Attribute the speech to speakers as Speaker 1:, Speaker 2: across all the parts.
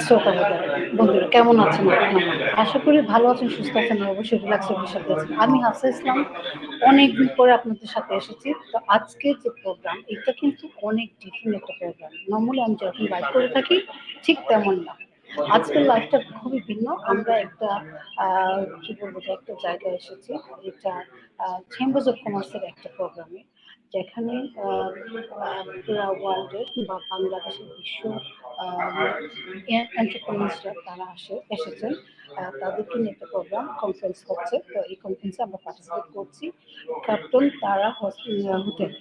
Speaker 1: শ্রোতা বন্ধুরা কেমন আছেন আপনারা? আশা করি ভালো আছেন, সুস্থ আছেন, আর অবশ্যই রিল্যাক্সের সাথে আছেন। আমি হাফসা ইসলাম অনেকদিন পরে আপনাদের সাথে এসেছি। তো আজকে যে প্রোগ্রাম, এটা কিন্তু অনেক ডিফারেন্ট একটা প্রোগ্রাম। নর্মালি আমি যখন লাইভ করে থাকি ঠিক তেমন না। আজকের লাইফটা খুবই ভিন্ন। আমরা একটা কি বলবো যে একটা জায়গায় এসেছি। এটা চেম্বার্স অফ কমার্সের একটা প্রোগ্রামে, যেখানে পুরা ওয়ার্ল্ডের বা বাংলাদেশের বিশ্ব এন্টারপ্রেনার্সরা তারা এসেছেন। তাদেরকে নিয়ে একটা প্রোগ্রাম কনফারেন্স হচ্ছে। তো এই কনফারেন্সে আমরা পার্টিসিপেট করছি ক্যাপ্টন তারা হোটেল।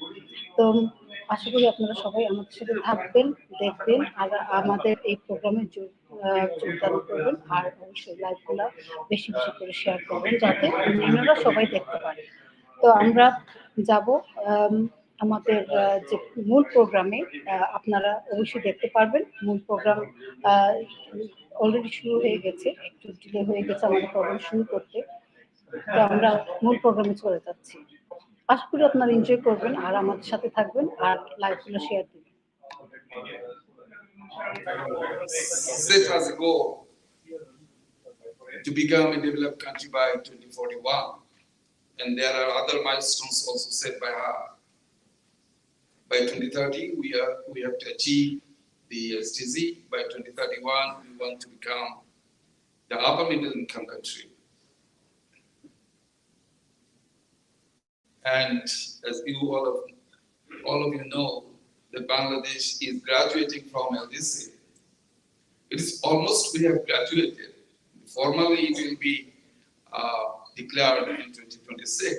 Speaker 1: তো আশা করি আপনারা সবাই আমাদের সাথে থাকবেন, দেখবেন, আর আমাদের এই প্রোগ্রামে যোগদান করবেন, আর অবশ্যই লাইভগুলো বেশি বেশি করে শেয়ার করবেন যাতে অন্যান্যরা সবাই দেখতে পারে। তো আমরা যাব আমাদের যে মূল প্রোগ্রামে। আপনারা অবশ্যই দেখতে পারবেন মূল প্রোগ্রাম অলরেডি শুরু হয়ে গেছে, একটু ডিলে হয়ে গেছে আমাদের প্রোগ্রাম শুরু করতে। তো আমরা মূল প্রোগ্রামে চলে যাচ্ছি। আশা করি আপনারা এনজয় করবেন আর আমাদের সাথে থাকবেন আর লাইভগুলো শেয়ার দিবেন।
Speaker 2: Set as a goal to become a developed country by 2041, and there are other milestones also set by her. By 2030, we have to achieve the SDG. By 2031, we want to become the upper middle income country. And as all of you know, that Bangladesh is graduating from LDC. It is almost we have graduated. Formally, it will be declared in 2026.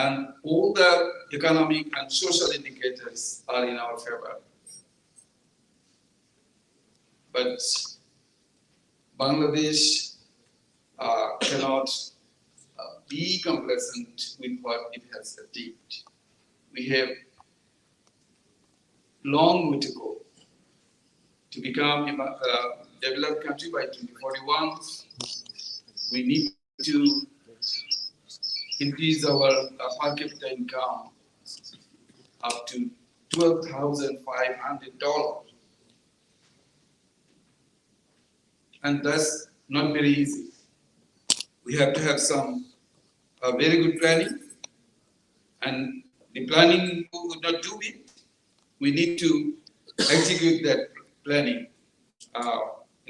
Speaker 2: And all the economic and social indicators are in our favor. But Bangladesh cannot be complacent with what it has achieved. We have long way to go to become a developed country by 2041. We need to increase our per capita income up to $12,500. And that's not very easy. We have to have some very good planning, and the planning would not do it. We need to execute that planning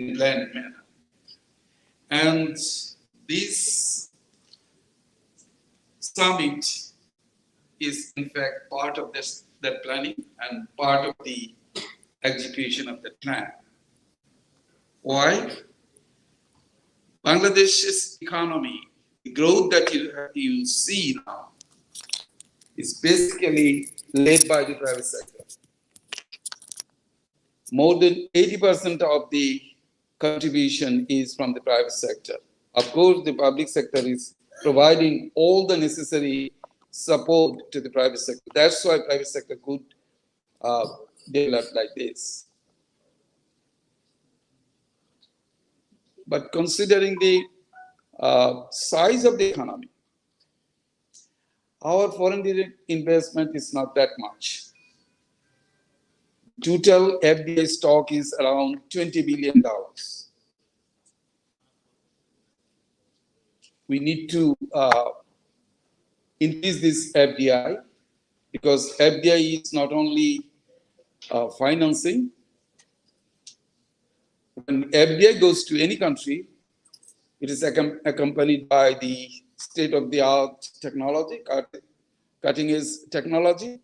Speaker 2: in a planned manner. And this summit is in fact part of that planning and part of the execution of that plan. Why? Bangladesh's economy, the growth that you see now, is basically led by the private sector. More than 80% of the contribution is from the private sector. Of course, the public sector is providing all the necessary support to the private sector. That's why private sector could develop like this. But considering the size of the economy, our foreign direct investment is not that much. Total FDI stock is around $20 billion. We need to increase this FDI, because FDI is not only financing. When FDI goes to any country, it is accompanied by the state-of-the-art technology, cutting-edge technology,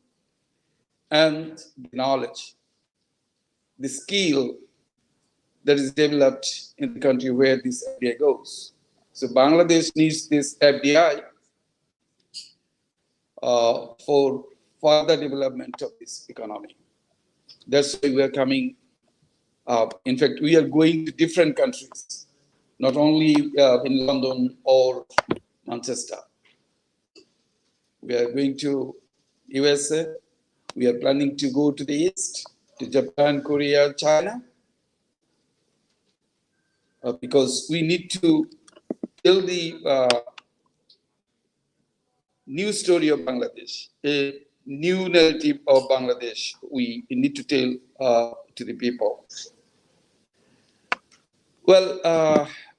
Speaker 2: and the knowledge, the skill that is developed in the country where this FDI goes. So Bangladesh needs this FDI for further development of this economy. That's why we are coming. In fact, we are going to different countries, not only in London or Manchester. We are going to USA. We are planning to go to the East, to Japan, Korea, China, because we need to tell the new story of Bangladesh, a new narrative of Bangladesh we need to tell to the people. Well,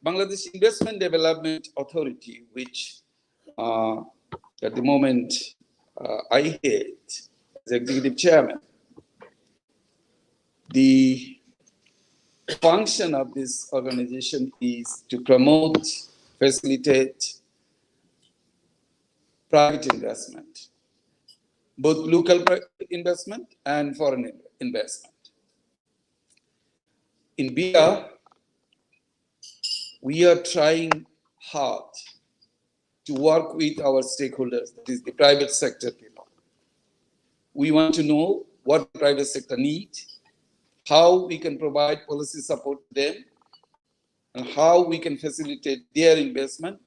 Speaker 2: Bangladesh Investment Development Authority, which at the moment I head as executive chairman, the function of this organization is to promote, facilitate private investment, both local investment and foreign investment. In BIA, we are trying hard to work with our stakeholders, that is the private sector people. We want to know what the private sector needs, how we can provide policy support to them, and how we can facilitate their investment.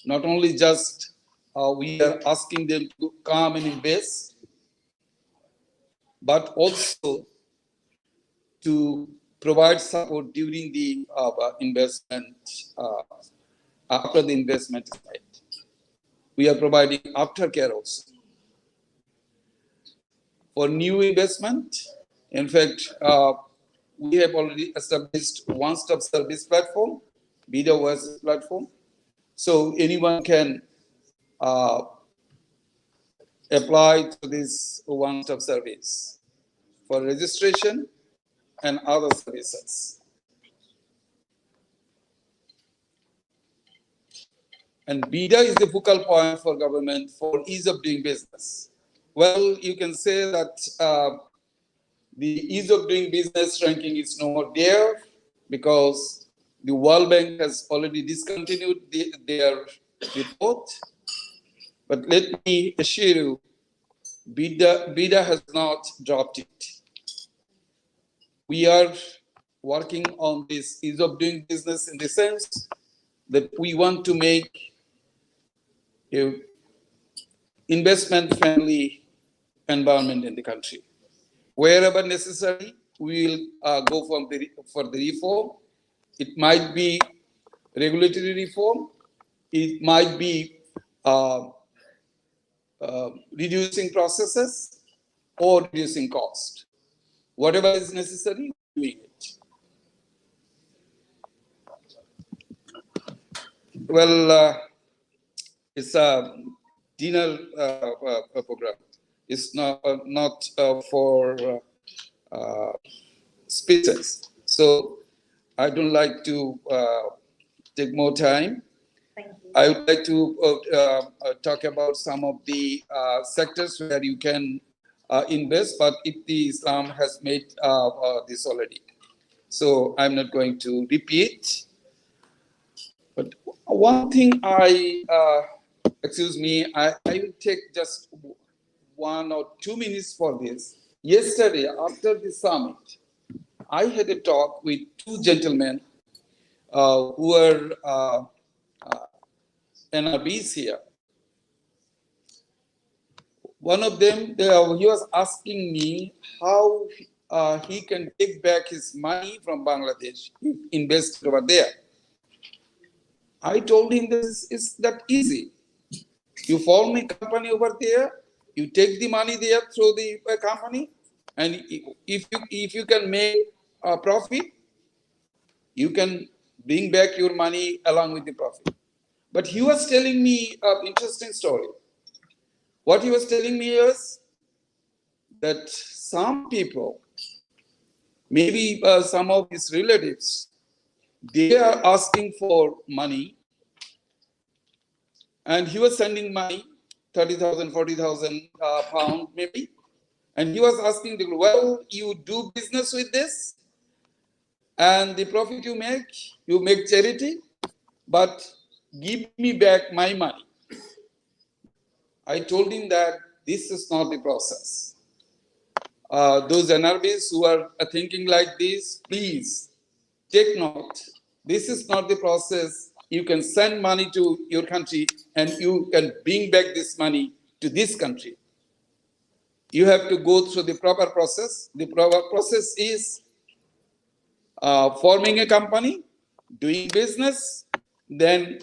Speaker 2: Not only just we are asking them to come and invest, but also to provide support during the investment, after the investment is made. We are providing aftercare also. For new investment, in fact, we have already established one-stop service platform, BIDA OS platform. So anyone can apply to this one-stop service for registration and other services. And BIDA is the focal point for government for ease of doing business. Well, you can say that the ease of doing business ranking is no more there because the World Bank has already discontinued their report. But let me assure you, BIDA has not dropped it. We are working on this ease of doing business in the sense that we want to make an investment-friendly environment in the country. Wherever necessary, we will go for the reform. It might be regulatory reform. It might be reducing processes or reducing cost. Whatever is necessary, doing it. Well, it's a dinner program. It's not for speeches. So I don't like to take more time.
Speaker 1: Thank you.
Speaker 2: I would like to talk about some of the sectors where you can invest, but the Islam has made this already. So I'm not going to repeat. But one thing excuse me, I will take just 1 or 2 minutes for this. Yesterday, after the summit, I had a talk with 2 gentlemen who were NRBs here. One of them, he was asking me how he can take back his money from Bangladesh, invested over there. I told him this is that easy. You form a company over there, you take the money there through the company, and if you can make a profit, you can bring back your money along with the profit. But he was telling me an interesting story. What he was telling me is that some people, maybe some of his relatives, they are asking for money, and he was sending money, 30,000, 40,000 pounds maybe, and he was asking, well, you do business with this, and the profit you make charity, but give me back my money. I told him that this is not the process. Those NRBs who are thinking like this, please take note. This is not the process. You can send money to your country and you can bring back this money to this country. You have to go through the proper process. The proper process is forming a company, doing business, then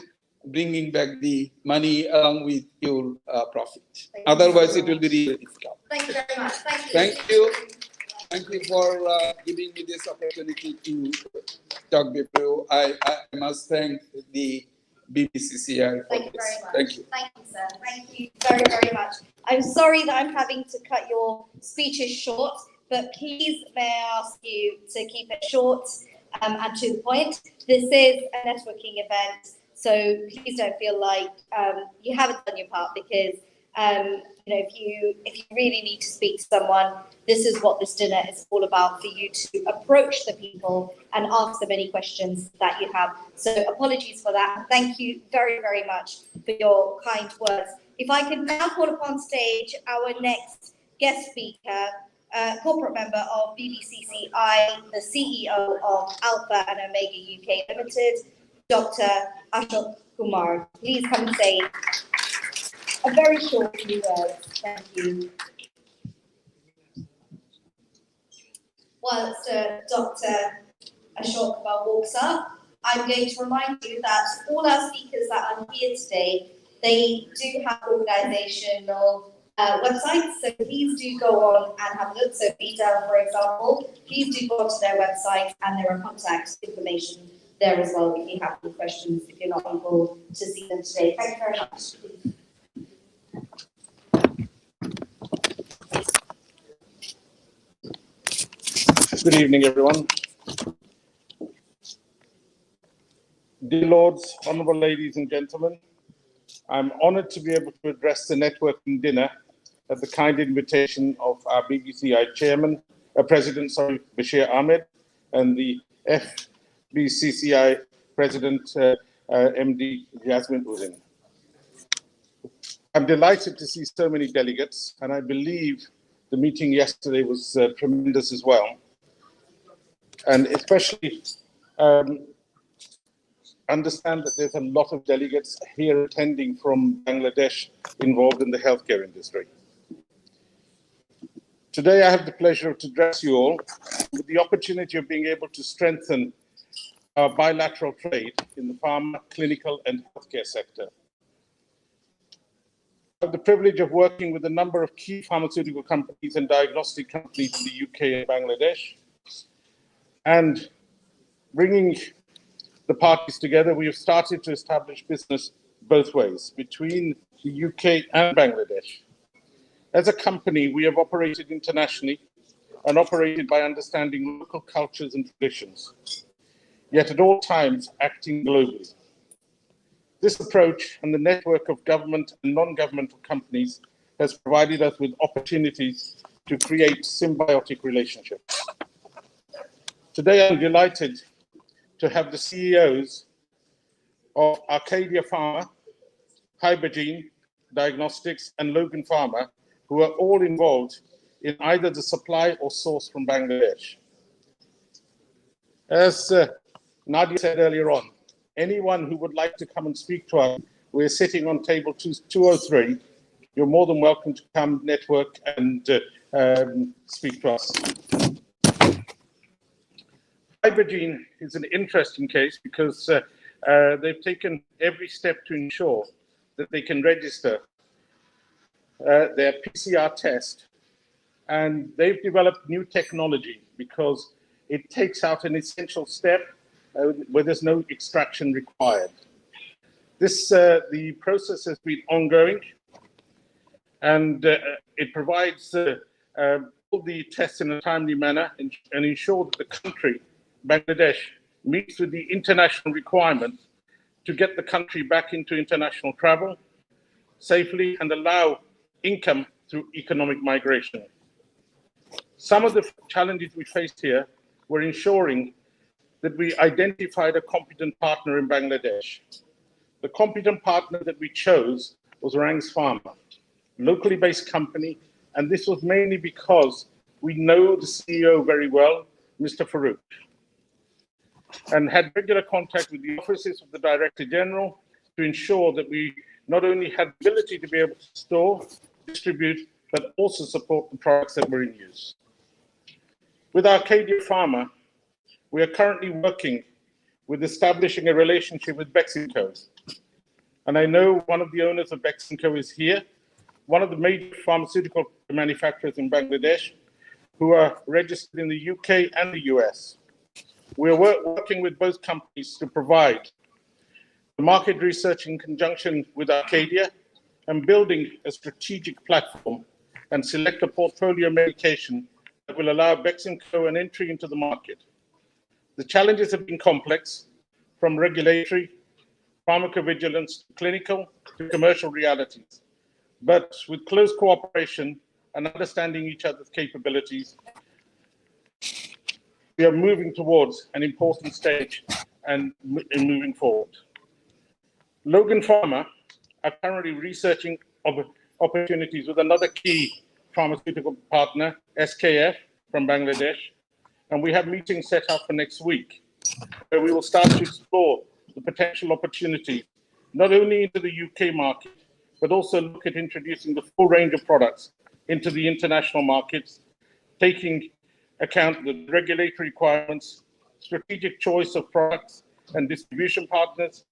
Speaker 2: bringing back the money along with your profit. Otherwise, it will be really difficult.
Speaker 3: Thank you very much. Thank you.
Speaker 2: Thank you. Thank you for giving me this opportunity to talk with you. I must thank the BBCCI for
Speaker 3: Thank you
Speaker 2: this.
Speaker 3: very much.
Speaker 2: Thank you.
Speaker 3: Thank you, sir. Thank you very, very much. I'm sorry that I'm having to cut your speeches short, but please may I ask you to keep it short and to the point. This is a networking event, so please don't feel like you haven't done your part, because if you really need to speak to someone, this is what this dinner is all about, for you to approach the people and ask them any questions that you have. So apologies for that. Thank you very, very much for your kind words. If I can now call upon stage our next guest speaker, corporate member of BBCCI, the CEO of Alpha and Omega UK Limited, Dr. Ashok Kumar. Please come and say a very short few words. Thank you. Whilst Dr. Ashok Kumar walks up, I'm going to remind you that all our speakers that are here today, they do have organizational websites, so please do go on and have a look. So BDEL, for example, please do go onto their website, and there are contact information there as well if you have any questions, if you're not able to see them today. Thank you very much.
Speaker 4: Good evening, everyone. Dear Lords, honorable ladies and gentlemen, I'm honored to be able to address the networking dinner at the kind invitation of our BBCI chairman, President Bashir Ahmed, and the FBCCI President, MD Yasmin Uzin. I'm delighted to see so many delegates, and I believe the meeting yesterday was tremendous as well. And especially understand that there's a lot of delegates here attending from Bangladesh involved in the healthcare industry. Today, I have the pleasure to address you all with the opportunity of being able to strengthen our bilateral trade in the pharma, clinical, and healthcare sector. I have the privilege of working with a number of key pharmaceutical companies and diagnostic companies in the UK and Bangladesh. And bringing the parties together, we have started to establish business both ways, between the UK and Bangladesh. As a company, we have operated internationally and operated by understanding local cultures and traditions, yet at all times acting globally. This approach and the network of government and non-governmental companies has provided us with opportunities to create symbiotic relationships. Today, I'm delighted to have the CEOs of Arcadia Pharma, Hybergene Diagnostics, and Logan Pharma, who are all involved in either the supply or source from Bangladesh. As Nadia said earlier on, anyone who would like to come and speak to us, we're sitting on table 203. You're more than welcome to come network and speak to us. Hybergene is an interesting case because they've taken every step to ensure that they can register their PCR test, and they've developed new technology because it takes out an essential step where there's no extraction required. The process has been ongoing, and it provides all the tests in a timely manner and ensure that the country, Bangladesh, meets with the international requirements to get the country back into international travel safely and allow income through economic migration. Some of the challenges we faced here were ensuring that we identified a competent partner in Bangladesh. The competent partner that we chose was Organised Pharma, locally based company, and this was mainly because we know the CEO very well, Mr. Farouk, and had regular contact with the offices of the Director General to ensure that we not only had the ability to be able to store, distribute, but also support the products that were in use. With Arcadia Pharma, we are currently working with establishing a relationship with Mexico. And I know one of the owners of Bexenco is here, one of the major pharmaceutical manufacturers in Bangladesh, who are registered in the UK and the US. We're working with both companies to provide the market research in conjunction with Arcadia and building a strategic platform and select a portfolio medication that will allow Bexenco an entry into the market. The challenges have been complex, from regulatory, pharmacovigilance, clinical to commercial realities. But with close cooperation and understanding each other's capabilities, we are moving towards an important stage and moving forward. Logan Pharma are currently researching opportunities with another key pharmaceutical partner, SKF from Bangladesh, and we have meetings set up for next week, where we will start to explore the potential opportunities, not only into the UK market, but also look at introducing the full range of products into the international markets, taking account the regulatory requirements, strategic choice of products and distribution partners,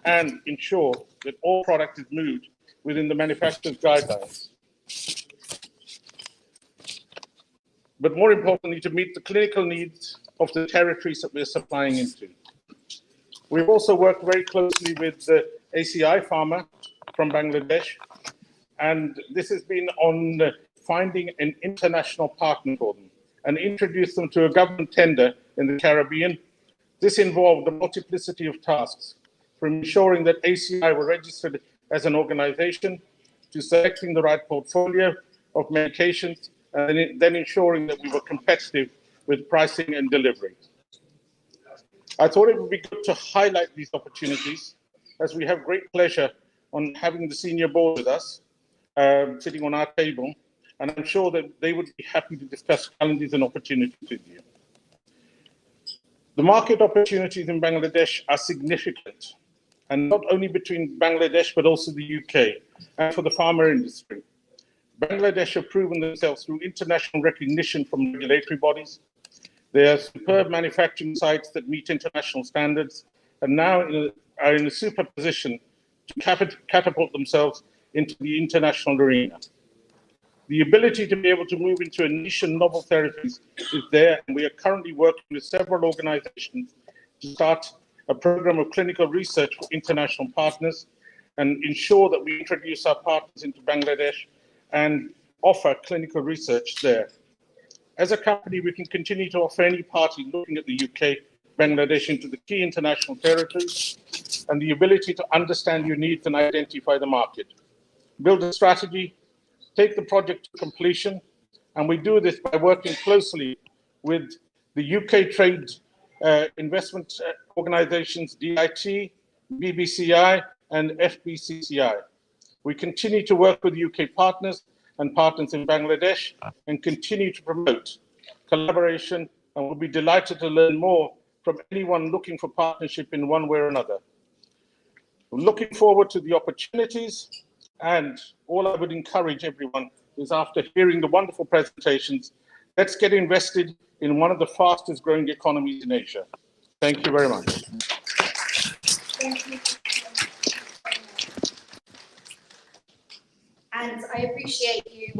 Speaker 4: and ensure that all product is moved within the manufacturer's guidelines. But more importantly, to meet the clinical needs of the territories that we're supplying into. We've also worked very closely with ACI Pharma from Bangladesh, and this has been on finding an international partner for them and introduce them to a government tender in the Caribbean. This involved a multiplicity of tasks, from ensuring that ACI were registered as an organization, to selecting the right portfolio of medications, and then ensuring that we were competitive with pricing and delivery. I thought it would be good to highlight these opportunities, as we have great pleasure on having the senior board with us, sitting on our table, and I'm sure that they would be happy to discuss challenges and opportunities with you. The market opportunities in Bangladesh are significant, and not only between Bangladesh, but also the UK, and for the pharma industry. Bangladesh have proven themselves through international recognition from regulatory bodies. They are superb manufacturing sites that meet international standards, and now are in a super position to catapult themselves into the international arena. The ability to be able to move into a niche and novel therapies is there, and we are currently working with several organizations to start a program of clinical research for international partners and ensure that we introduce our partners into Bangladesh and offer clinical research there. As a company, we can continue to offer any party looking at the UK, Bangladesh into the key international territories, and the ability to understand your needs and identify the market. Build a strategy, take the project to completion, and we do this by working closely with the UK trade investment organizations, DIT, BBCI, and FBCCI. We continue to work with UK partners and partners in Bangladesh and continue to promote collaboration, and we'll be delighted to learn more from anyone looking for partnership in one way or another. We're looking forward to the opportunities, and all I would encourage everyone is, after hearing the wonderful presentations, let's get invested in one of the fastest growing economies in Asia. Thank you very much.
Speaker 3: Thank you. And I appreciate you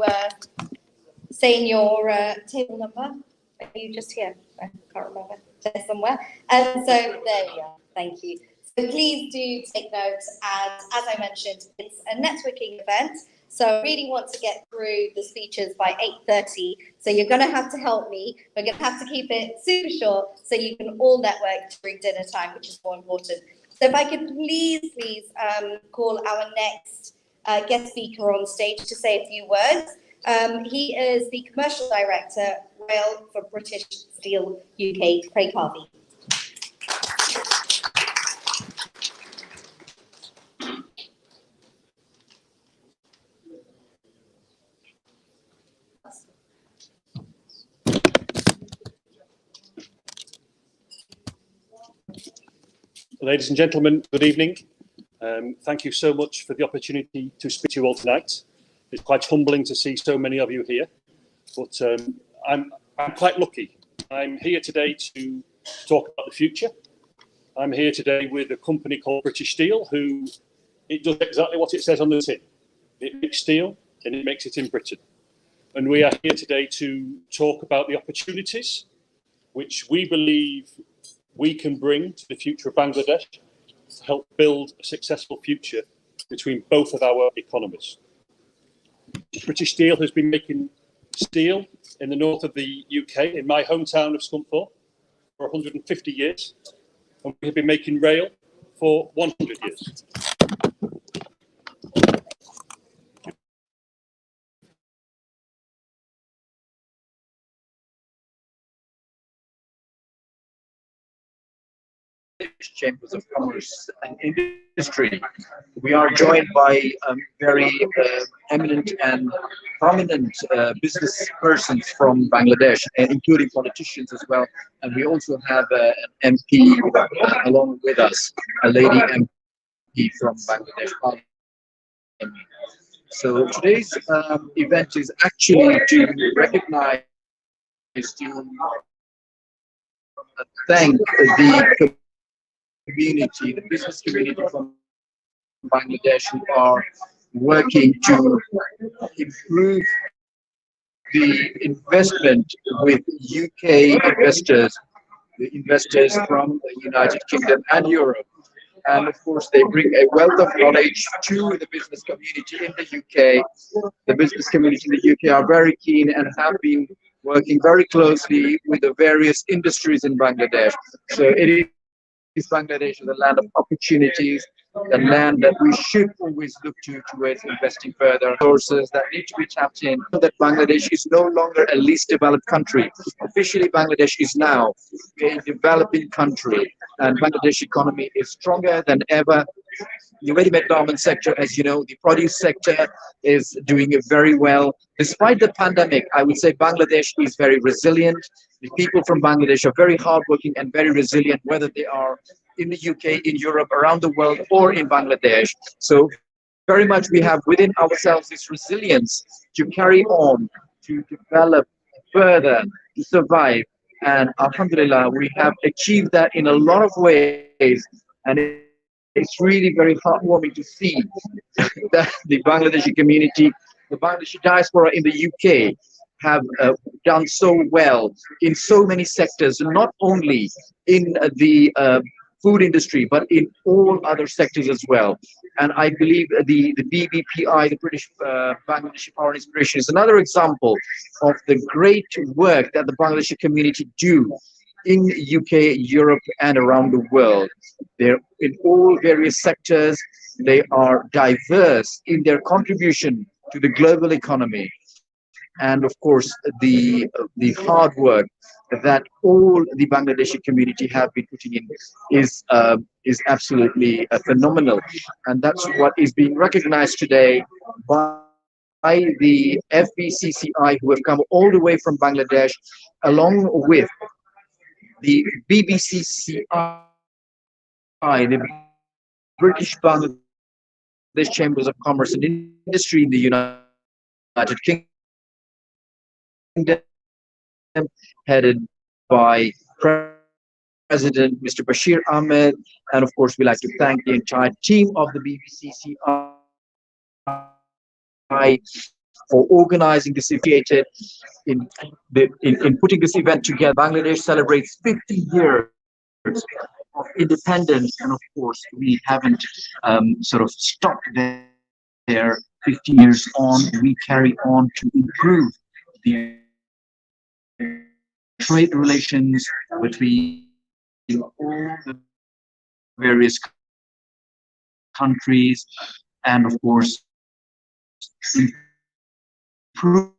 Speaker 3: saying your table number. Are you just here? I can't remember. There somewhere. So there we are. Thank you. So please do take notes. And as I mentioned, it's a networking event. So I really want to get through the speeches by 8:30. So you're going to have to help me. We're going to have to keep it super short so you can all network during dinner time, which is more important. So if I could please call our next guest speaker on stage to say a few words. He is the Commercial Director, Rail for British Steel UK, Craig Harvey.
Speaker 5: Ladies and gentlemen, good evening. Thank you so much for the opportunity to speak to you all tonight. It's quite humbling to see so many of you here, but I'm quite lucky. I'm here today to talk about the future. I'm here today with a company called British Steel, who It does exactly what it says on the tin. It makes steel and it makes it in Britain. And we are here today to talk about the opportunities which we believe we can bring to the future of Bangladesh to help build a successful future between both of our economies. British Steel has been making steel in the north of the UK, in my hometown of Scunthorpe, for 150 years, and we have been making rail for 100 years.
Speaker 6: Chambers of Commerce and Industry. We are joined by very eminent and prominent business persons from Bangladesh, including politicians as well. And we also have an MP along with us, a lady MP from Bangladesh Parliament. So today's event is actually to recognize, to thank the community, the business community from Bangladesh, who are working to improve the investment with UK investors, the investors from the United Kingdom and Europe. And of course, they bring a wealth of knowledge to the business community in the UK. The business community in the UK are very keen and have been working very closely with the various industries in Bangladesh. So it is Bangladesh is a land of opportunities, the land that we should always look towards investing further, resources that need to be tapped in, so that Bangladesh is no longer a least developed country. Officially, Bangladesh is now a developing country, and Bangladesh economy is stronger than ever. The ready-made garment sector, as you know, the produce sector is doing very well. Despite the pandemic, I would say Bangladesh is very resilient. The people from Bangladesh are very hardworking and very resilient, whether they are in the UK, in Europe, around the world, or in Bangladesh. So very much we have within ourselves this resilience to carry on, to develop further, to survive. And Alhamdulillah, we have achieved that in a lot of ways. And it's really very heartwarming to see that the Bangladeshi community, the Bangladeshi diaspora in the UK, have done so well in so many sectors, not only in the food industry, but in all other sectors as well. And I believe the BBPI, the British Bangladeshi Power and Inspiration, is another example of the great work that the Bangladeshi community do in UK, Europe, and around the world. They're in all various sectors. They are diverse in their contribution to the global economy. And of course, the hard work that all the Bangladeshi community have been putting in is absolutely phenomenal. And that's what is being recognized today by the FBCCI, who have come all the way from Bangladesh, along with the BBCCI, the British Bangladesh Chambers of Commerce and Industry in the United Kingdom, headed by President Mr. Bashir Ahmed. And of course, we'd like to thank the entire team of the BBCCI for organizing this event. In putting this event together. Bangladesh celebrates 50 years of independence, and of course, we haven't sort of stopped there. 50 years on, we carry on to improve the trade relations between all the various countries, and of course, improve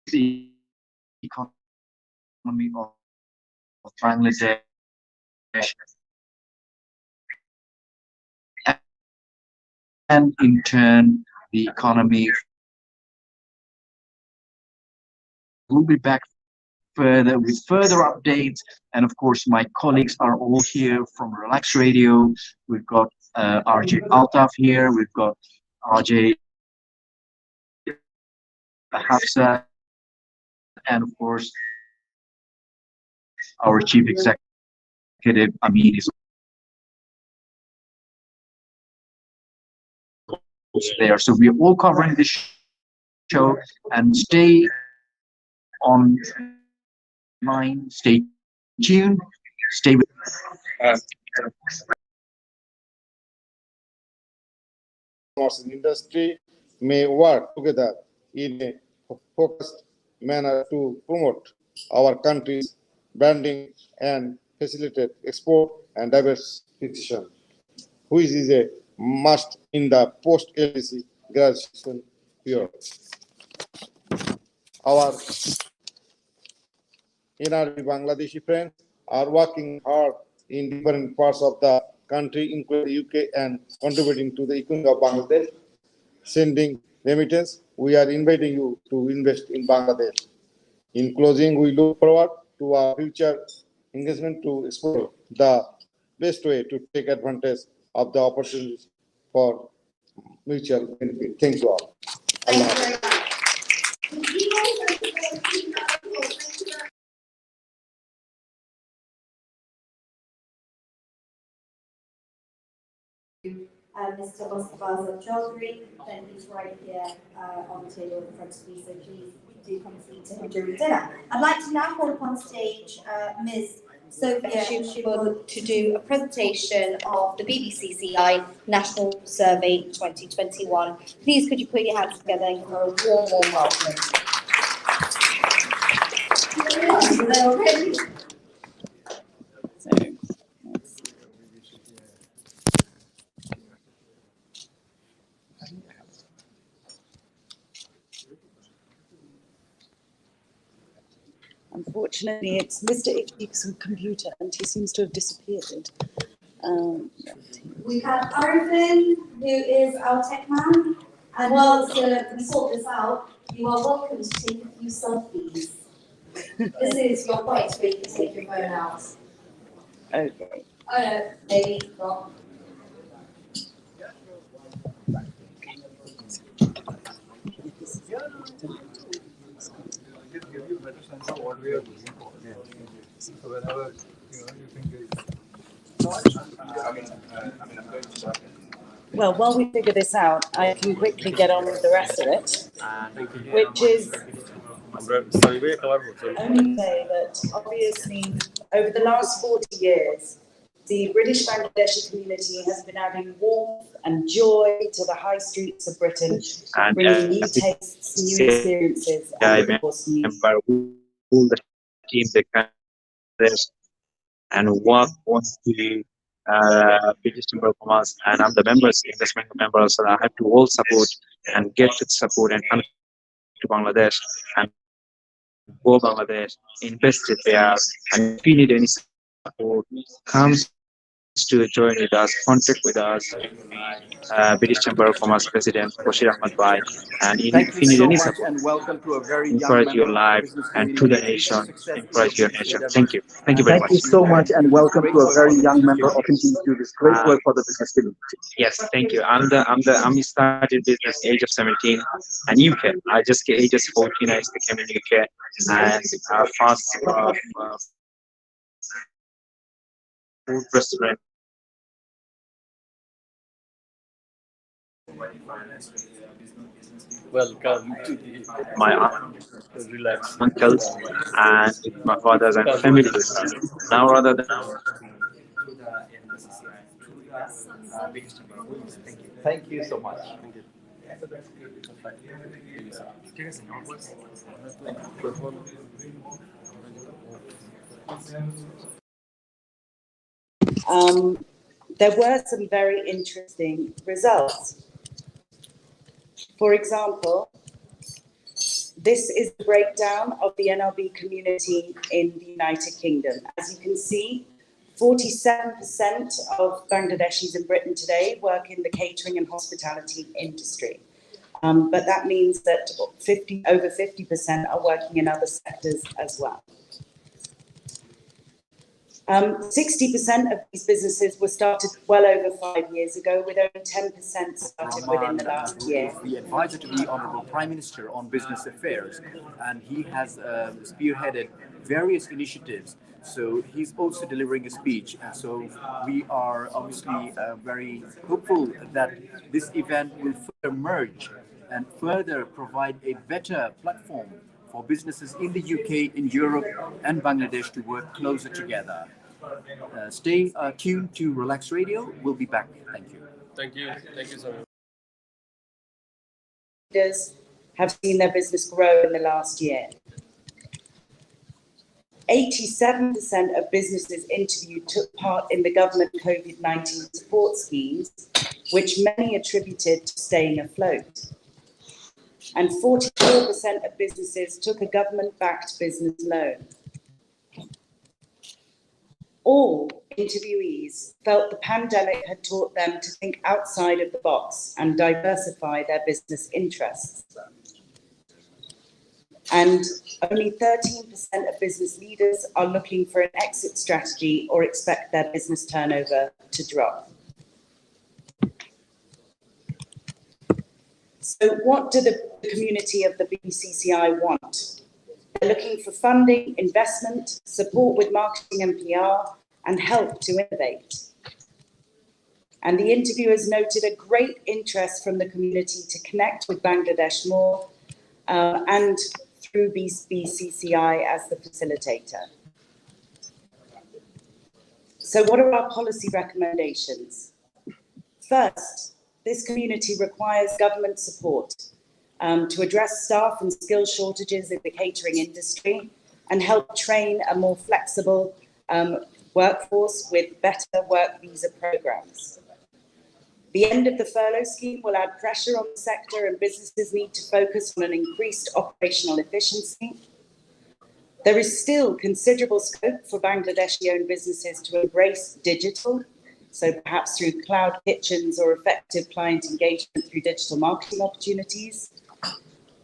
Speaker 6: the economy of Bangladesh, and in turn the economy. We'll be back further with further updates, and of course my colleagues are all here from Relax Radio. We've got RJ Altaf here, we've got RJ Hafsa, and of course our chief executive Amin is there. So we're all covering this show, and stay online, stay tuned, stay with
Speaker 7: industry may work together in a focused manner to promote our country's branding and facilitate export and diversification, which is a must in the post-LDC graduation period. Our NRB Bangladeshi friends are working hard in different parts of the country, including the UK, and contributing to the economy of Bangladesh. Sending remittance, we are inviting you to invest in Bangladesh. In closing, we look forward to our future engagement to explore the best way to take advantage of the opportunities for mutual benefit. Thank you all.
Speaker 3: Thank you very much. Mr. Mustafa Chaudhry, then he's right here on the table in front of me, so please do come speak to him during dinner. I'd like to now call upon stage Ms. Sophia Shibun to do a presentation of the BBCCI National Survey 2021. Please could you put your hands together and give her a warm, warm welcome.
Speaker 8: Unfortunately, it's Mr. Iktik's computer and he seems to have disappeared.
Speaker 3: We have Arifin, who is our tech man, and whilst we sort this out, you are welcome to take a few selfies. This is your point where you can take your phone out.
Speaker 8: Okay.
Speaker 3: Oh no, maybe not.
Speaker 8: Well, while we figure this out, I can quickly get on with the rest of it, which is only say that obviously over the last 40 years, the British Bangladeshi community has been adding warmth and joy to the high streets of Britain, bringing new tastes, new experiences, and of course new.
Speaker 6: the team, the countries, and work on the British Chamber of Commerce, and I'm the members, investment members, so I have to all support and get to support and come to Bangladesh and go Bangladesh, invest it there, and if you need any support, comes to join with us, contact with us, British Chamber of Commerce President Bashir Ahmad Bhai, and if you need any support,
Speaker 9: and welcome to a very
Speaker 6: encourage your life and to the nation, encourage your nation. Thank you. Thank you very much.
Speaker 9: Thank you so much and welcome to a very young member of the team to do this great work for the business community.
Speaker 6: Yes, thank you. I'm started business age of 17 and UK. I just get age of 14. I came in UK and first food restaurant.
Speaker 5: Welcome to
Speaker 6: My uncles and my fathers and family. Now rather than
Speaker 9: Thank you so much.
Speaker 8: There were some very interesting results. For example, this is the breakdown of the NRB community in the United Kingdom. As you can see, 47% of Bangladeshis in Britain today work in the catering and hospitality industry. But that means that over 50% are working in other sectors as well. 60% of these businesses were started well over 5 years ago, with only 10% started within the last year.
Speaker 10: The advisor to the Honourable Prime Minister on business affairs, and he has spearheaded various initiatives. So he's also delivering a speech, and so we are obviously very hopeful that this event will further merge and further provide a better platform for businesses in the UK, in Europe, and Bangladesh to work closer together. Stay tuned to Relax Radio. We'll be back. Thank you.
Speaker 11: Thank you. Thank you so much.
Speaker 8: Leaders have seen their business grow in the last year. 87% of businesses interviewed took part in the government COVID-19 support schemes, which many attributed to staying afloat. And 44% of businesses took a government-backed business loan. All interviewees felt the pandemic had taught them to think outside of the box and diversify their business interests. And only 13% of business leaders are looking for an exit strategy or expect their business turnover to drop. So what do the community of the BCCI want? They're looking for funding, investment, support with marketing and PR, and help to innovate. And the interviewers noted a great interest from the community to connect with Bangladesh more, and through BCCI as the facilitator. So what are our policy recommendations? First, this community requires government support to address staff and skill shortages in the catering industry and help train a more flexible workforce with better work visa programs. The end of the furlough scheme will add pressure on the sector, and businesses need to focus on an increased operational efficiency. There is still considerable scope for Bangladeshi-owned businesses to embrace digital, so perhaps through cloud kitchens or effective client engagement through digital marketing opportunities.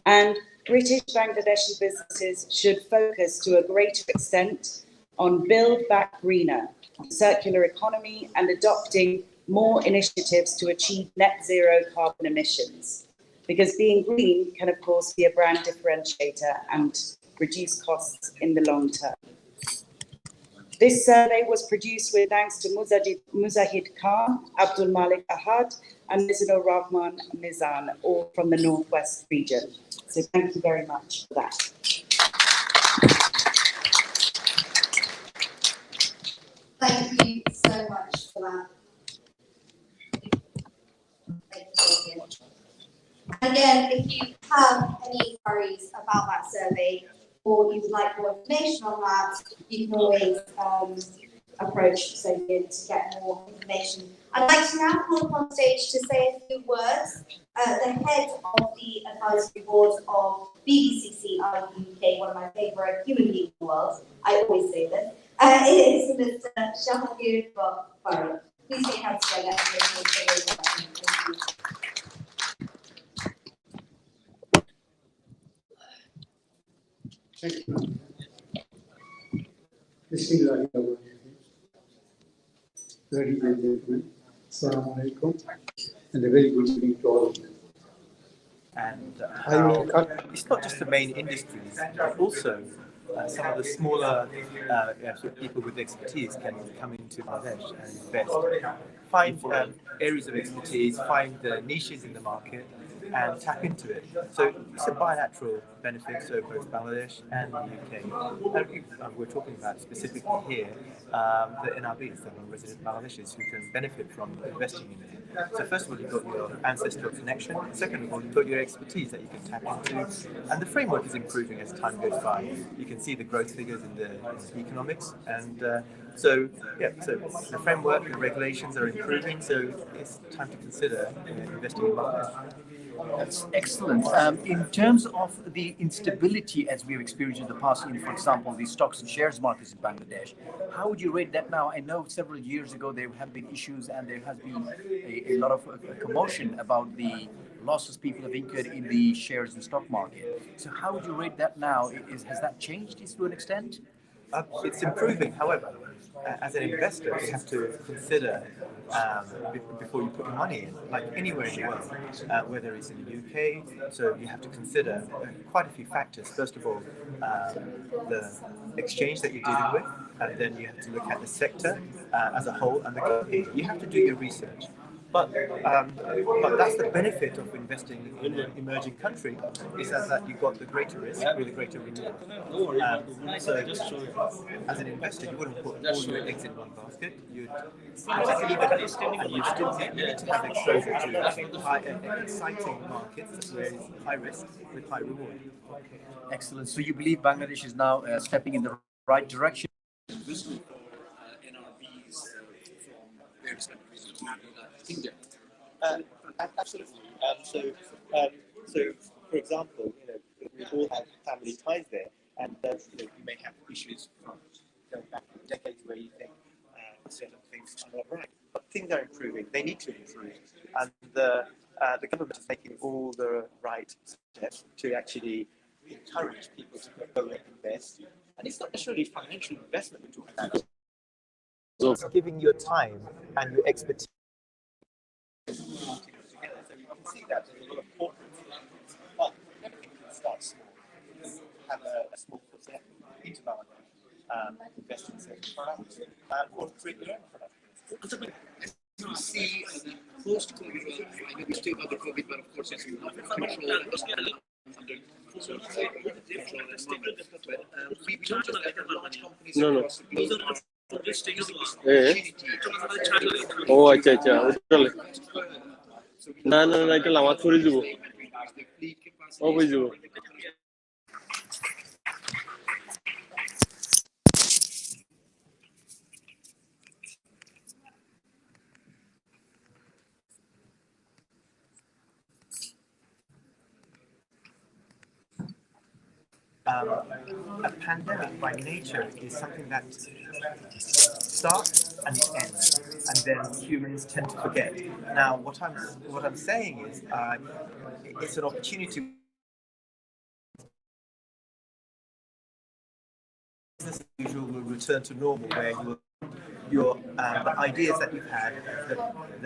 Speaker 8: And British Bangladeshi businesses should focus to a greater extent on Build Back Greener, circular economy, and adopting more initiatives to achieve net zero carbon emissions. Because being green can, of course, be a brand differentiator and reduce costs in the long term. This survey was produced with thanks to Muzahid Khan, Abdul Malik Ahad, and Mizanur Rahman Mizan, all from the Northwest region. So thank you very much for that.
Speaker 3: Thank you so much for that. Thank you, Vivian. Again, if you have any worries about that survey or you would like more information on that, you can always approach Sophia to get more information. I'd like to now call upon stage to say a few words. The head of the advisory board of BBCCI UK, one of my favourite human beings in the world, I always say this, is Mr. Shahagir Farooq. Please take hands together.
Speaker 12: Thank you. Bismillahirrahmanirrahim. Ladies and gentlemen, Assalamu alaikum, and a very good evening to all of you.
Speaker 13: And it's not just the main industries, but also some of the smaller sort of people with expertise can come into Bangladesh and invest, find areas of expertise, find the niches in the market, and tap into it. So it's a bilateral benefit, so both Bangladesh and the UK. And we're talking about specifically here the NRBs, the non-resident Bangladeshis, who can benefit from investing in it. So first of all, you've got your ancestral connection. Second of all, you've got your expertise that you can tap into. And the framework is improving as time goes by. You can see the growth figures in the economics. And so the framework, the regulations are improving. So it's time to consider investing in Bangladesh.
Speaker 10: That's excellent. In terms of the instability as we've experienced in the past, in, for example, the stocks and shares markets in Bangladesh, how would you rate that now? I know several years ago there have been issues and there has been a lot of commotion about the losses people have incurred in the shares and stock market. So how would you rate that now? Has that changed to an extent?
Speaker 13: It's improving. However, as an investor, you have to consider before you put your money in, like anywhere in the world, whether it's in the UK. So you have to consider quite a few factors. First of all, the exchange that you're dealing with, and then you have to look at the sector as a whole and the company. You have to do your research. But that's the benefit of investing in an emerging country, is that you got the greater risk with a greater return. So as an investor, you wouldn't put all your eggs in one basket. You'd even, and you still need to have exposure to exciting markets where it's high risk with high reward.
Speaker 10: Excellent. So you believe Bangladesh is now stepping in the right direction?
Speaker 13: Absolutely. So, for example, we all have family ties there, and you may have issues from going back decades where you think certain things are not right, but things are improving. They need to improve, and the government is taking all the right steps to actually encourage people to go and invest. And it's not necessarily financial investment we're talking about. It's giving your time and your expertise. So you can see that there's a lot of corporates, but everything can start small. Have a small footstep into Bangladesh, invest in certain products, or create your own products.
Speaker 10: You see the post-COVID world, I know we still got the COVID, but of course it's under control and under sort of control at the moment. But we don't just have large companies across the globe.
Speaker 11: ও আচ্ছা আচ্ছা চলে না না না এটা লামাত করে দিব ও বুঝবো
Speaker 13: A pandemic by nature is something that starts and ends, and then humans tend to forget. Now, what I'm saying is, it's an opportunity. Business as usual will return to normal, where the ideas that you've had,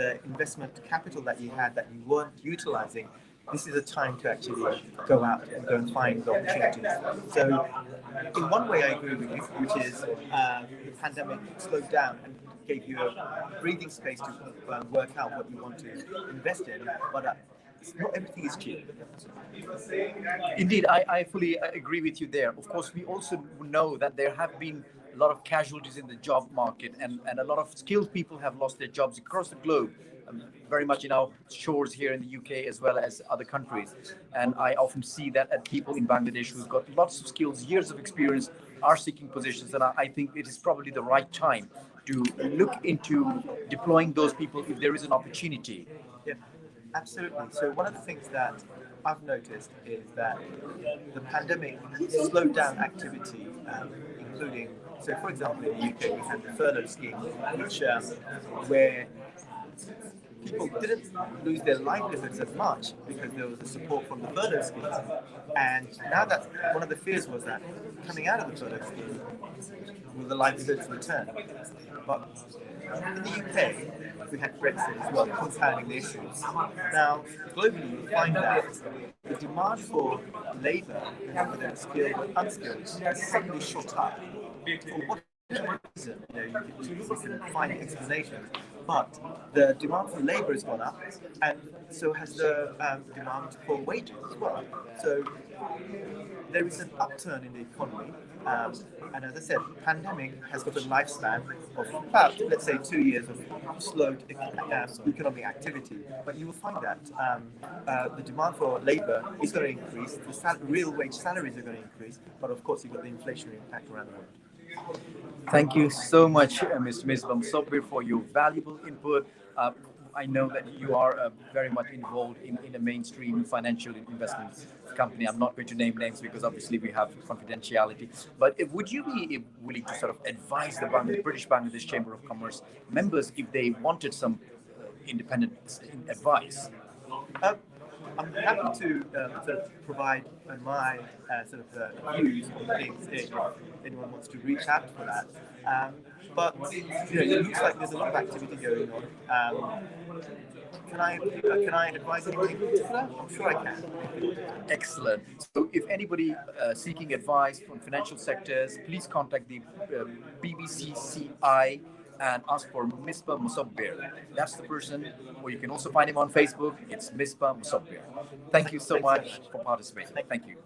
Speaker 13: the investment capital that you had that you weren't utilizing. This is a time to actually go out and go and find the opportunities. So, in one way, I agree with you, which is the pandemic slowed down and gave you a breathing space to work out what you want to invest in. But not everything is cheap.
Speaker 10: Indeed, I fully agree with you there. Of course, we also know that there have been a lot of casualties in the job market, and a lot of skilled people have lost their jobs across the globe. Very much in our shores here in the UK as well as other countries. And I often see that people in Bangladesh who've got lots of skills, years of experience, are seeking positions. And I think it is probably the right time to look into deploying those people if there is an opportunity.
Speaker 13: Yeah, absolutely. So one of the things that I've noticed is that the pandemic slowed down activity, including, so for example, in the UK, we had the furlough scheme, which where people didn't lose their livelihoods as much because there was a support from the furlough scheme. And now that one of the fears was that coming out of the furlough scheme, will the livelihoods return? But in the UK, we had Brexit as well, compounding the issues. Now, globally, you find that the demand for labour, whether it's skilled or unskilled, has suddenly shot up. For what reason? You can find explanations, but the demand for labour has gone up, and so has the demand for wages as well. So there is an upturn in the economy, and as I said, the pandemic has got a lifespan of about, let's say, 2 years of slowed economic activity. But you will find that the demand for labour is going to increase, the real wage salaries are going to increase, but of course you've got the inflationary impact around the world.
Speaker 10: Thank you so much, Mr. Misbah Sobir, for your valuable input. I know that you are very much involved in a mainstream financial investment company. I'm not going to name names because obviously we have confidentiality. But would you be willing to sort of advise the British Bangladesh Chamber of Commerce members if they wanted some independent advice?
Speaker 13: I'm happy to sort of provide my sort of views on things if anyone wants to reach out for that. But it looks like there's a lot of activity going on. Can I advise anything in particular? I'm sure I can.
Speaker 10: Excellent. So if anybody seeking advice from financial sectors, please contact the BBCCI and ask for Misbah Musabbir. That's the person, or you can also find him on Facebook. It's Misbah Musabbir. Thank you so much for participating. Thank you.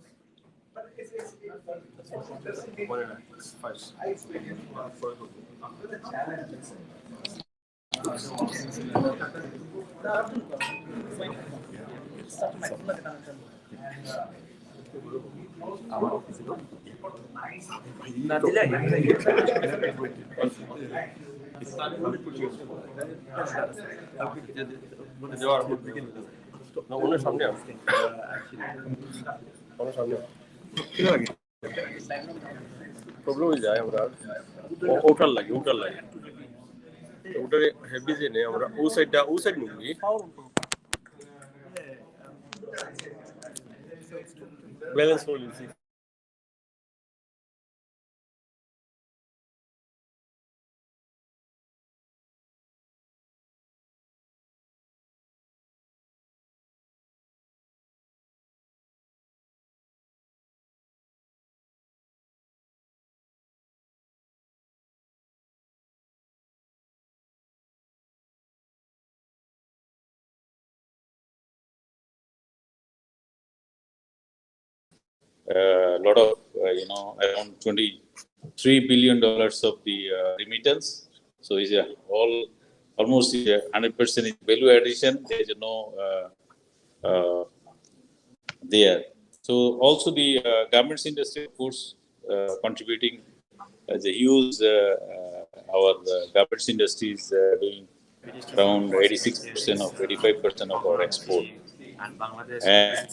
Speaker 11: Problem হয়ে যায় আমরা ওটার লাগে ওটারে heavy জেনে আমরা ও side movie balance policy
Speaker 14: a lot of, around $23 billion of the remittance. So is almost 100% is value addition. There is no there. So also the garments industry, of course, contributing as a huge. Our garments industry is doing around 86% of 85% of our export.
Speaker 15: And Bangladesh and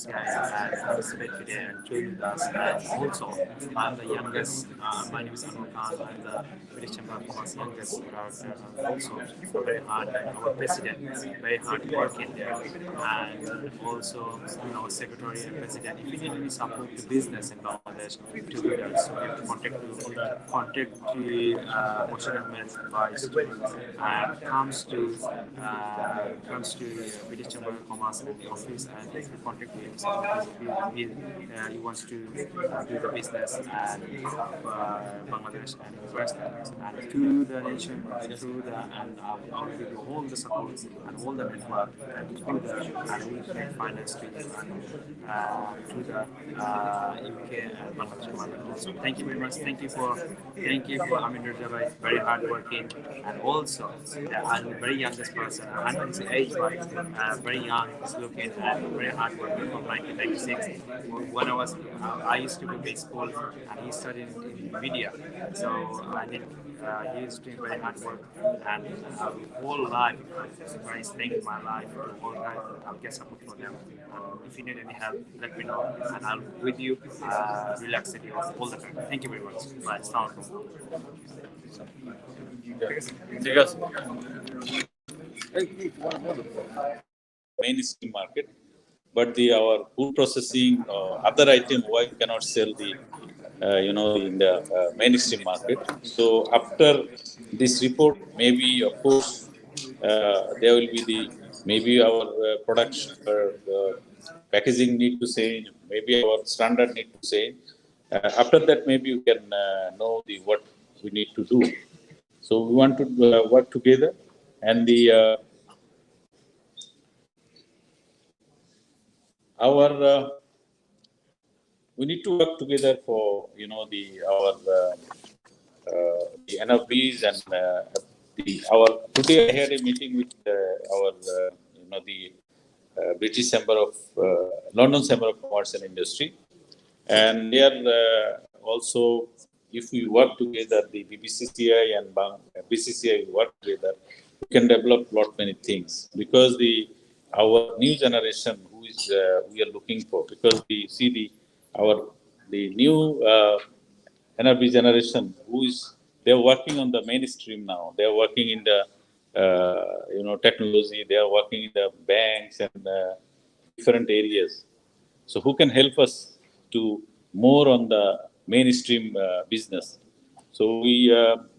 Speaker 15: participate today and join us. And also, I'm the youngest. My name is Anwar Khan. I'm the British Chamber of Commerce youngest. Also very hard. Our president very hard working there, and also our secretary and president. If you need any support to business in Bangladesh, to do that, so you have to contact the Motion Advance Advice and comes to British Chamber of Commerce and the office. And if you contact him, he wants to do the business and Bangladesh and invest and to the nation, through the and I'll give you all the support and all the network and through the and we can finance to you and through the UK and Bangladesh government also. Thank you very much. Thank you for Amin Rajabai, very hard working, and also I'm the very youngest person. I'm not his age, but very young, is looking and very hard working from 1996. When I used to go to school and he studied in media. So I think he is doing very hard work and whole life, I spend my life to work hard. I'll get support for them. If you need any help, let me know and I'll with you, relax with you all the time. Thank you very much. Bye.
Speaker 11: ঠিক আছে
Speaker 14: mainstream market, but our food processing other item why we cannot sell the in the mainstream market. So after this report, maybe of course there will be maybe our production packaging need to change, maybe our standard need to change. After that, maybe you can know what we need to do. So we want to work together, and we need to work together for the NFBs and today I had a meeting with our the British Chamber of London Chamber of Commerce and Industry, and there also if we work together, the BBCCI and BCCI work together, we can develop lot many things because our new generation who is we are looking for, because we see the new NRB generation who is they are working on the mainstream now. They are working in the technology. They are working in the banks and different areas. So who can help us to more on the mainstream business? So we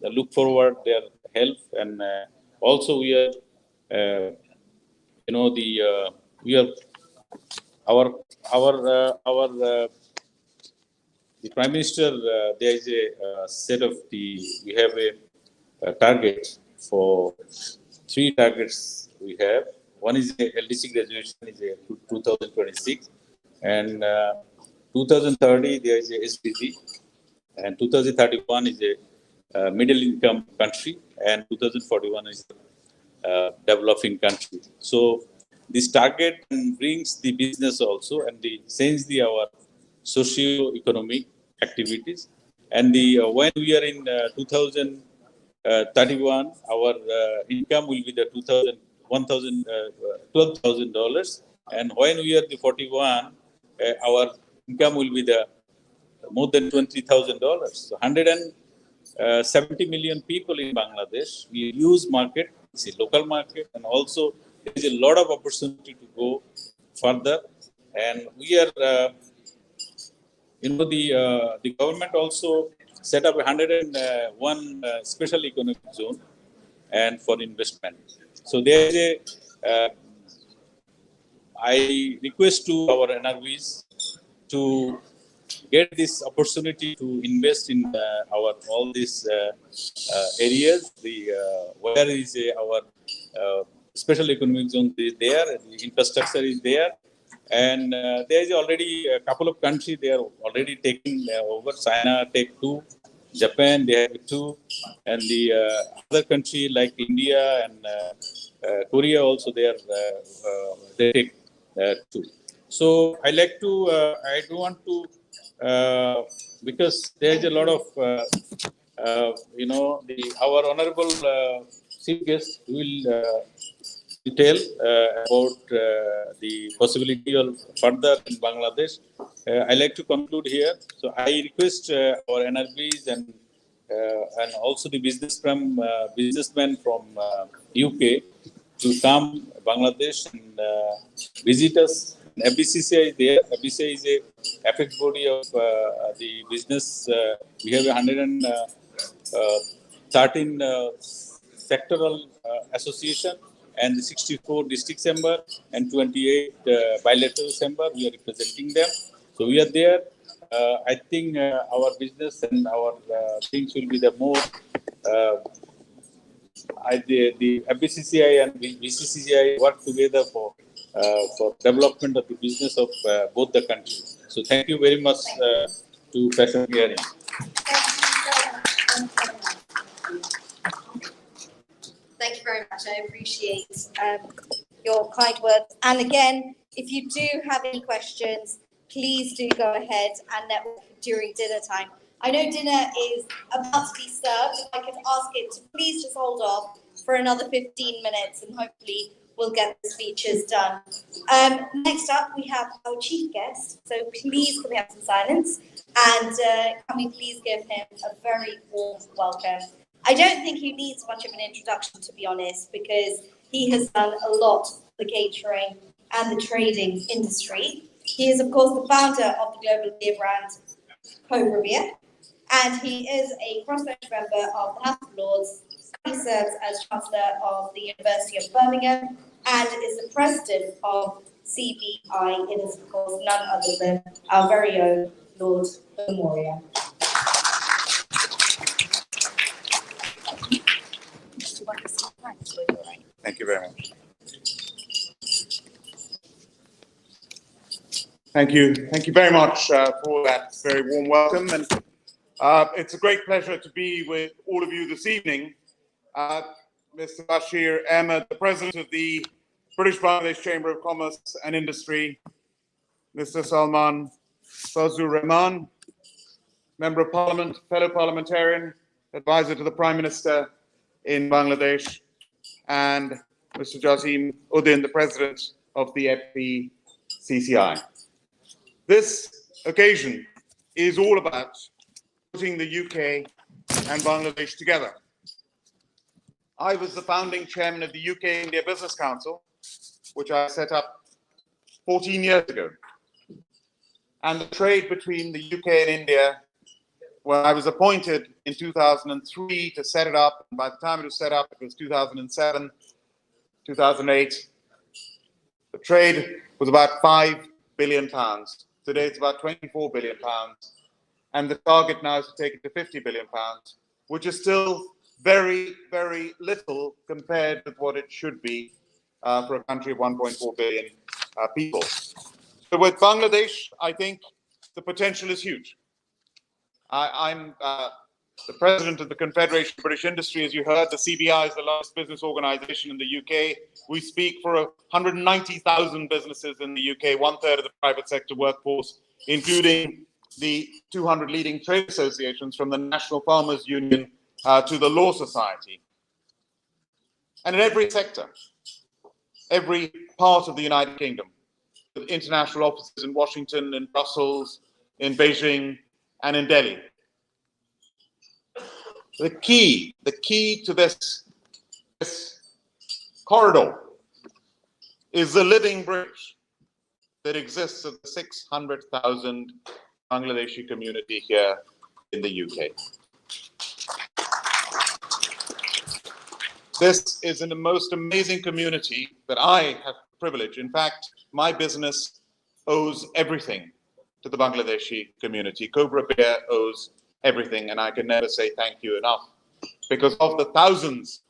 Speaker 14: look forward their help, and also we are, we are our the Prime Minister. There is a set of we have a target for 3 targets we have. One is a LDC graduation is a 2026, and 2030 there is a SDG, and 2031 is a middle income country, and 2041 is a developing country. So this target brings the business also, and change our socio-economic activities. And when we are in 2031, our income will be the $12,000, and when we are the 41, our income will be the more than $20,000. So 170 million people in Bangladesh. We use market, it's a local market, and also there is a lot of opportunity to go further. And we are, the government also set up 101 special economic zone and for investment. So there is I request to our NRVs to get this opportunity to invest in our all these areas. Where is our special economic zone is there, the infrastructure is there, and there is already a couple of countries they are already taking over. China take 2, Japan they have 2, and the other country like India and Korea also they take 2. So I like to I do want to because there is a lot of our honorable chief guest will detail about the possibility of further in Bangladesh. I like to conclude here. So I request our NRBs and also the businessmen from UK to come Bangladesh and visit us. FBCCI is there. FBCCI is a apex body of the business. We have 113 sectoral association and the 64 district chamber and 28 bilateral chamber. We are representing them. So we are there. I think our business and our things will be the more. The FBCCI and the BCCI work together for development of the business of both the countries. So thank you very much to Passion Hearing.
Speaker 3: Thank you very much. I appreciate your kind words. And again, if you do have any questions, please do go ahead and network during dinner time. I know dinner is about to be served. If I could ask it to please just hold off for another 15 minutes and hopefully we'll get the speeches done. Next up, we have our chief guest. So please can we have some silence? And can we please give him a very warm welcome? I don't think he needs much of an introduction, to be honest, because he has done a lot for the catering and the trading industry. He is, of course, the founder of the global beer brand Cobra Beer, and he is a cross-bench member of the House of Lords. He serves as Chancellor of the University of Birmingham and is the President of CBI. It is, of course, none other than our very own Lord Memoria.
Speaker 16: Thank you very much. Thank you. Thank you very much for that very warm welcome. And it's a great pleasure to be with all of you this evening. Mr. Bashir Ahmed, the President of the British Bangladesh Chamber of Commerce and Industry, Mr. Salman Fazlur Rahman, Member of Parliament, fellow parliamentarian, advisor to the Prime Minister in Bangladesh, and Mr. Jazim Uddin, the President of the FBCCI. This occasion is all about putting the UK and Bangladesh together. I was the founding chairman of the UK India Business Council, which I set up 14 years ago. And the trade between the UK and India, when I was appointed in 2003 to set it up, and by the time it was set up, it was 2007, 2008, the trade was about £5 billion. Today it's about £24 billion. And the target now is to take it to £50 billion, which is still very, very little compared with what it should be for a country of 1.4 billion people. So with Bangladesh, I think the potential is huge. I'm the president of the Confederation of British Industry. As you heard, the CBI is the largest business organization in the UK. We speak for 190,000 businesses in the UK, 1/3 of the private sector workforce, including the 200 leading trade associations from the National Farmers Union to the Law Society. And in every sector, every part of the United Kingdom, with international offices in Washington, in Brussels, in Beijing, and in Delhi. The key to this corridor is the living bridge that exists in the 600,000 Bangladeshi community here in the UK. This is the most amazing community that I have the privilege. In fact, my business owes everything to the Bangladeshi community. Cobra Beer owes everything, and I can never say thank you enough. Because of the thousands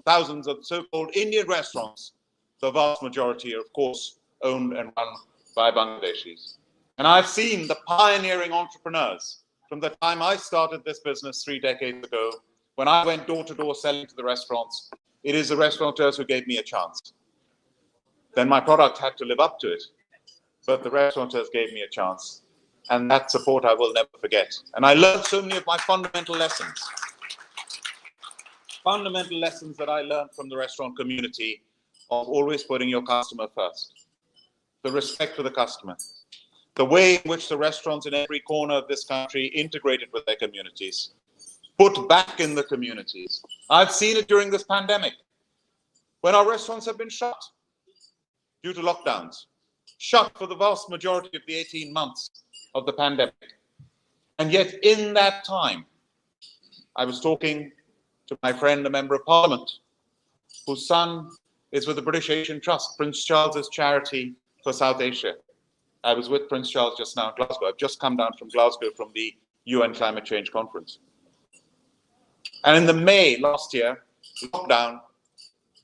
Speaker 16: of so-called Indian restaurants, the vast majority are, of course, owned and run by Bangladeshis. And I've seen the pioneering entrepreneurs from the time I started this business 3 decades ago, when I went door to door selling to the restaurants. It is the restaurateurs who gave me a chance. Then my product had to live up to it, but the restaurateurs gave me a chance. And that support I will never forget. And I learned so many of my fundamental lessons that I learned from the restaurant community, of always putting your customer first, the respect for the customer, the way in which the restaurants in every corner of this country integrated with their communities, put back in the communities. I've seen it during this pandemic, when our restaurants have been shut due to lockdowns, shut for the vast majority of the 18 months of the pandemic. And yet in that time, I was talking to my friend, a member of Parliament, whose son is with the British Asian Trust, Prince Charles's charity for South Asia. I was with Prince Charles just now in Glasgow. I've just come down from Glasgow from the UN Climate Change Conference. And in the May last year, lockdown,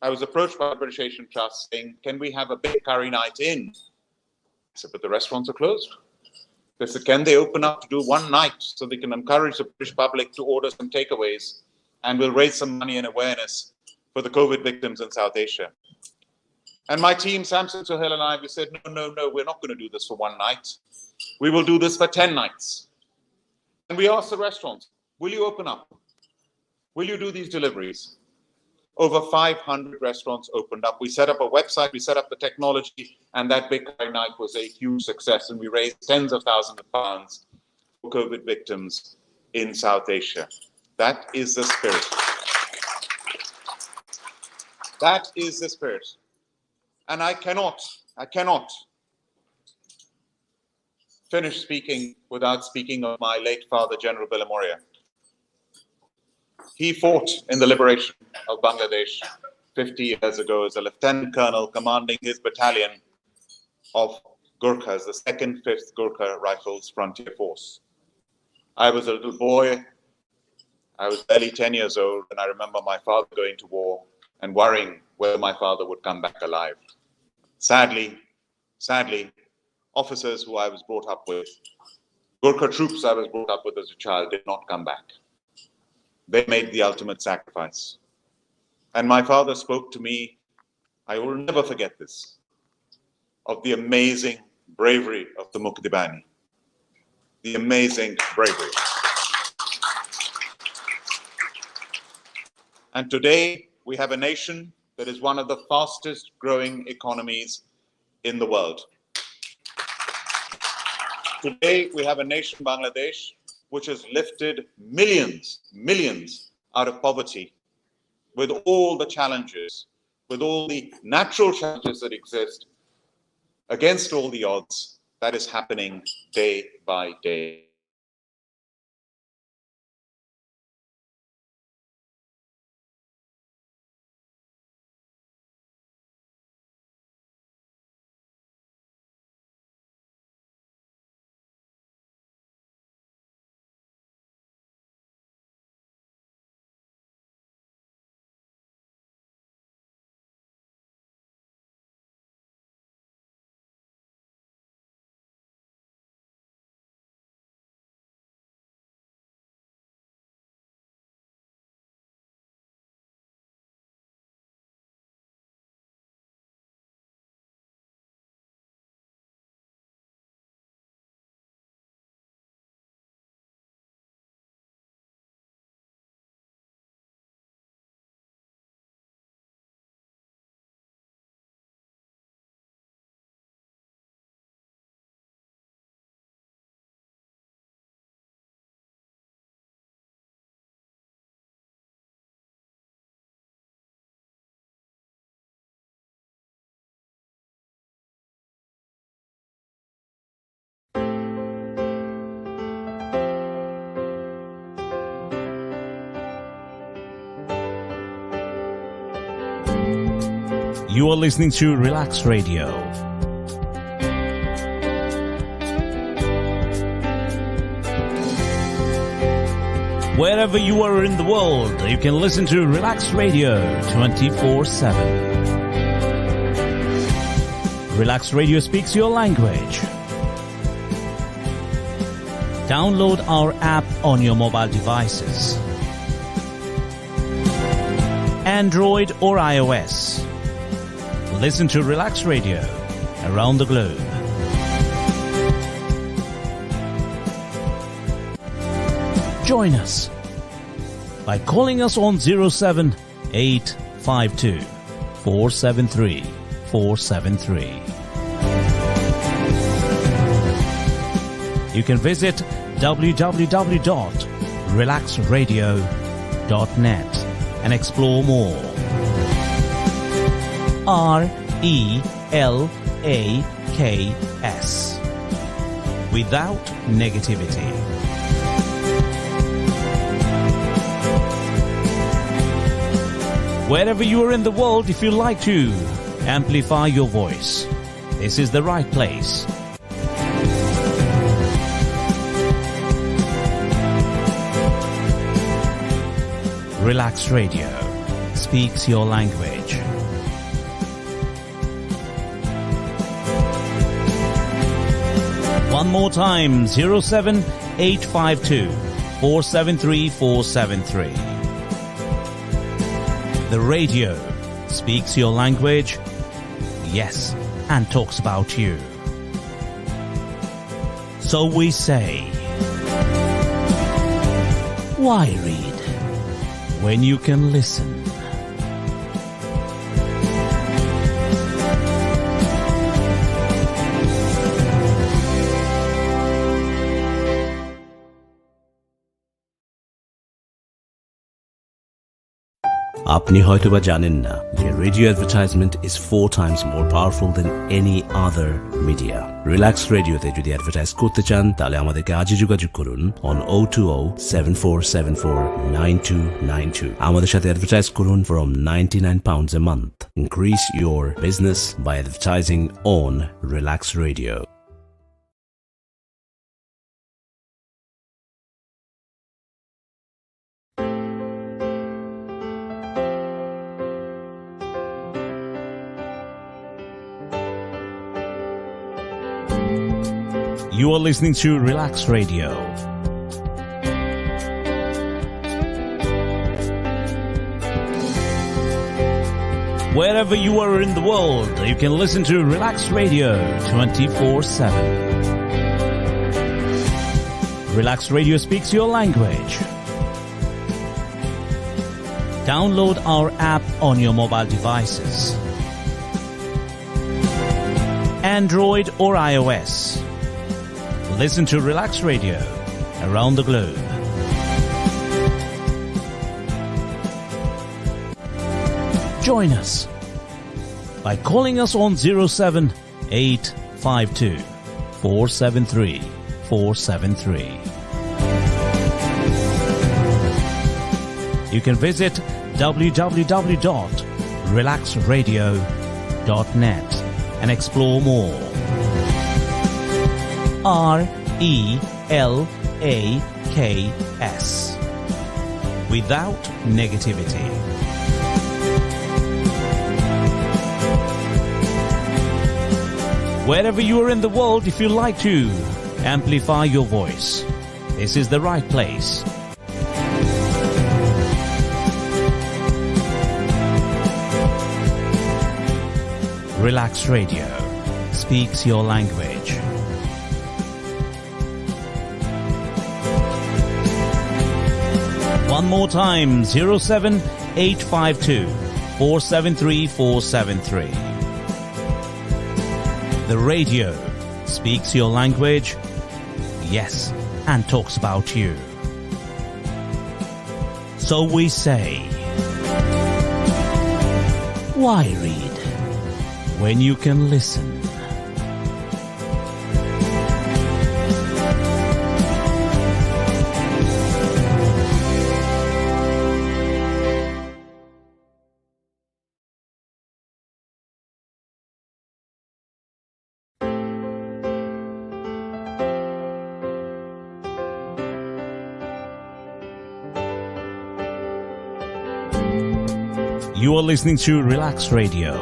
Speaker 16: I was approached by the British Asian Trust saying, can we have a big curry night in? I said, but the restaurants are closed. They said, can they open up to do one night so they can encourage the British public to order some takeaways, and we'll raise some money and awareness for the COVID victims in South Asia. And my team, Samson Sohail and I, we said, no, we're not going to do this for one night. We will do this for 10 nights. And we asked the restaurants, will you open up? Will you do these deliveries? Over 500 restaurants opened up. We set up a website, we set up the technology, and that big curry night was a huge success. And we raised tens of thousands of pounds for COVID victims in South Asia. That is the spirit. That is the spirit. And I cannot finish speaking without speaking of my late father, General Billamoria. He fought in the liberation of Bangladesh 50 years ago as a lieutenant colonel commanding his battalion of Gurkhas, the 2nd, 5th Gurkha Rifles Frontier Force. I was a little boy. I was barely 10 years old, and I remember my father going to war and worrying whether my father would come back alive. Sadly, officers who I was brought up with, Gurkha troops I was brought up with as a child, did not come back. They made the ultimate sacrifice. And my father spoke to me, I will never forget this, of the amazing bravery of the Mukdibani. The amazing bravery. And today, we have a nation that is one of the fastest growing economies in the world. Today, we have a nation, Bangladesh, which has lifted millions out of poverty with all the challenges, with all the natural challenges that exist. against all the odds, that is happening day by day.
Speaker 17: You are listening to Relax Radio. Wherever you are in the world, you can listen to Relax Radio 24/7. Relax Radio speaks your language. Download our app on your mobile devices, Android or iOS. Listen to Relax Radio around the globe. Join us by calling us on 07852 473 473. You can visit www.relaxradio.net and explore more. RELAKS, without negativity. Wherever you are in the world, if you like to amplify your voice, this is the right place. Relax Radio speaks your language. One more time, 07852 473 473. The radio speaks your language, yes, and talks about you. So we say, why read when you can listen?
Speaker 18: আপনি হয়তোবা জানেন না যে radio advertisement is 4 times more powerful than any other media. Relax রেডিওতে যদি advertise করতে চান তাহলে আমাদেরকে আজই যোগাযোগ করুন on 020-7474-9292. আমাদের সাথে অ্যাডভার্টাইজ করুন from £99 a month. Increase your business by advertising on Relax Radio.
Speaker 17: You are listening to Relax Radio. Wherever you are in the world, you can listen to Relax Radio 24/7. Relax Radio speaks your language. Download our app on your mobile devices, Android or iOS. Listen to Relax Radio around the globe. Join us by calling us on 852 473 473. You can visit www.relaxradio.net and explore more. RELAKS. Without negativity. Wherever you are in the world, if you like to amplify your voice, this is the right place. Relax Radio speaks your language. One more time, 07852 473 473. The radio speaks your language, yes, and talks about you. So we say, why read when you can listen? You are listening to Relax Radio.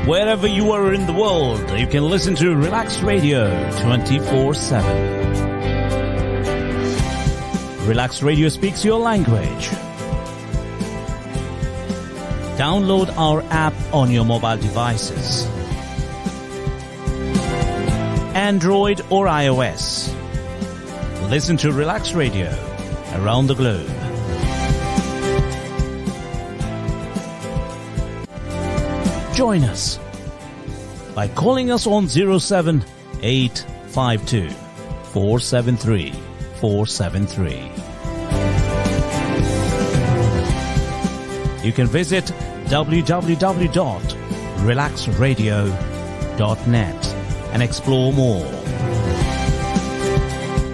Speaker 17: Wherever you are in the world, you can listen to Relax Radio 24/7. Relax Radio speaks your language. Download our app on your mobile devices. Android or iOS. Listen to Relax Radio around the globe. Join us by calling us on 07852 473 473. You can visit www.relaxradio.net and explore more.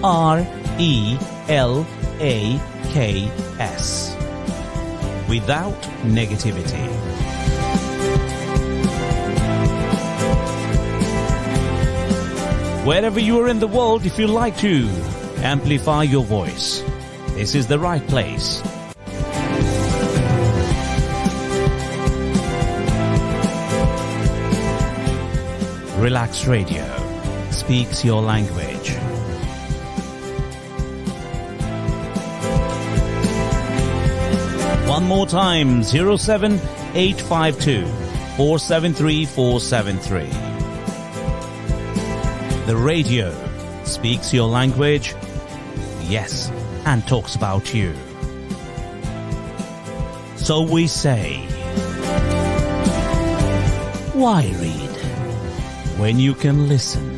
Speaker 17: RELAKS. Without negativity. Wherever you are in the world, if you like to amplify your voice, this is the right place. Relax Radio speaks your language. One more time, 07852 473 473. The radio speaks your language, yes, and talks about you. So we say, why read when you can listen?